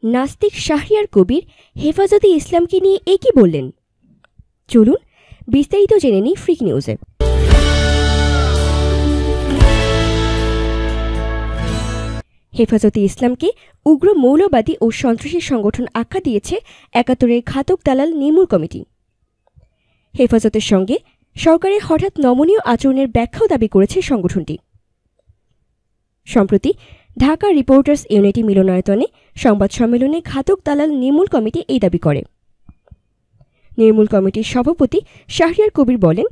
নাস্তিক শাহরিয়ার কবির হেফাজতে ইসলামকে নিয়ে কি বললেন, চলুন বিস্তারিত জেনে নিই ফ্রিক নিউজে। হেফাজতে ইসলামকে উগ্র মৌলবাদী ও সন্ত্রাসী সংগঠন আখ্যা দিয়েছে ৭১-এর ঘাতক দালাল নির্মূল কমিটি। হেফাজতের সঙ্গে সরকারের হঠাৎ নমনীয় আচরণের ব্যাখ্যাও দাবি করেছে সংগঠনটি। সম্প্রতি ঢাকা রিপোর্টার্স ইউনিটি মিলনায়তনে সংবাদ সম্মেলনে ঘাতক দালাল নির্মূল কমিটি এই দাবি করে। নির্মূল কমিটির সভাপতি শাহরিয়ার কবির বলেন,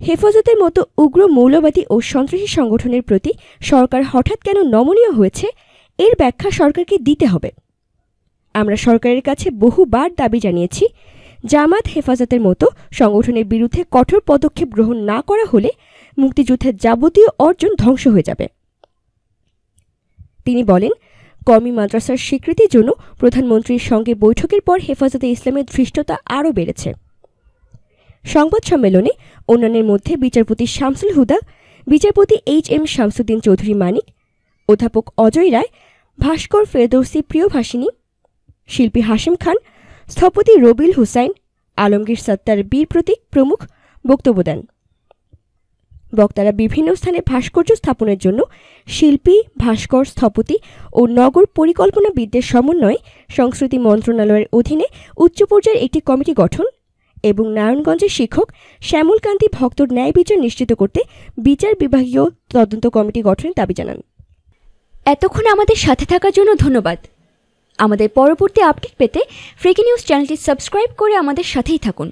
হেফাজতের মতো উগ্র মৌলবাদী ও সন্ত্রাসী সংগঠনের প্রতি সরকার হঠাৎ কেন নমনীয় হয়েছে এর ব্যাখ্যা সরকারকে দিতে হবে। আমরা সরকারের কাছে বহুবার দাবি জানিয়েছি, জামাত হেফাজতের মতো সংগঠনের বিরুদ্ধে কঠোর পদক্ষেপ গ্রহণ না করা হলে মুক্তিযুদ্ধের যাবতীয় অর্জন ধ্বংস হয়ে যাবে। তিনি বলেন, কওমি মাদ্রাসার স্বীকৃতির জন্য প্রধানমন্ত্রীর সঙ্গে বৈঠকের পর হেফাজতে ইসলামের ধৃষ্টতা আরও বেড়েছে। সংবাদ সম্মেলনে অন্যান্যের মধ্যে বিচারপতি শামসুল হুদা, বিচারপতি HM শামসুদ্দিন চৌধুরী মানিক, অধ্যাপক অজয় রায়, ভাস্কর ফেরদৌসী প্রিয়ভাষিনী, শিল্পী হাশিম খান, স্থপতি রবিল হুসাইন, আলমগীর সত্তার বীর প্রতীক প্রমুখ বক্তব্য দেন। বক্তারা বিভিন্ন স্থানে ভাস্কর্য স্থাপনের জন্য শিল্পী, ভাস্কর, স্থপতি ও নগর পরিকল্পনাবিদদের সমন্বয়ে সংস্কৃতি মন্ত্রণালয়ের অধীনে উচ্চ পর্যায়ের একটি কমিটি গঠন এবং নারায়ণগঞ্জের শিক্ষক শ্যামলকান্তি ভক্তর ন্যায় বিচার নিশ্চিত করতে বিচার বিভাগীয় তদন্ত কমিটি গঠনের দাবি জানান। এতক্ষণ আমাদের সাথে থাকার জন্য ধন্যবাদ। আমাদের পরবর্তী আপডেট পেতে ফ্রিক নিউজ চ্যানেলটি সাবস্ক্রাইব করে আমাদের সাথেই থাকুন।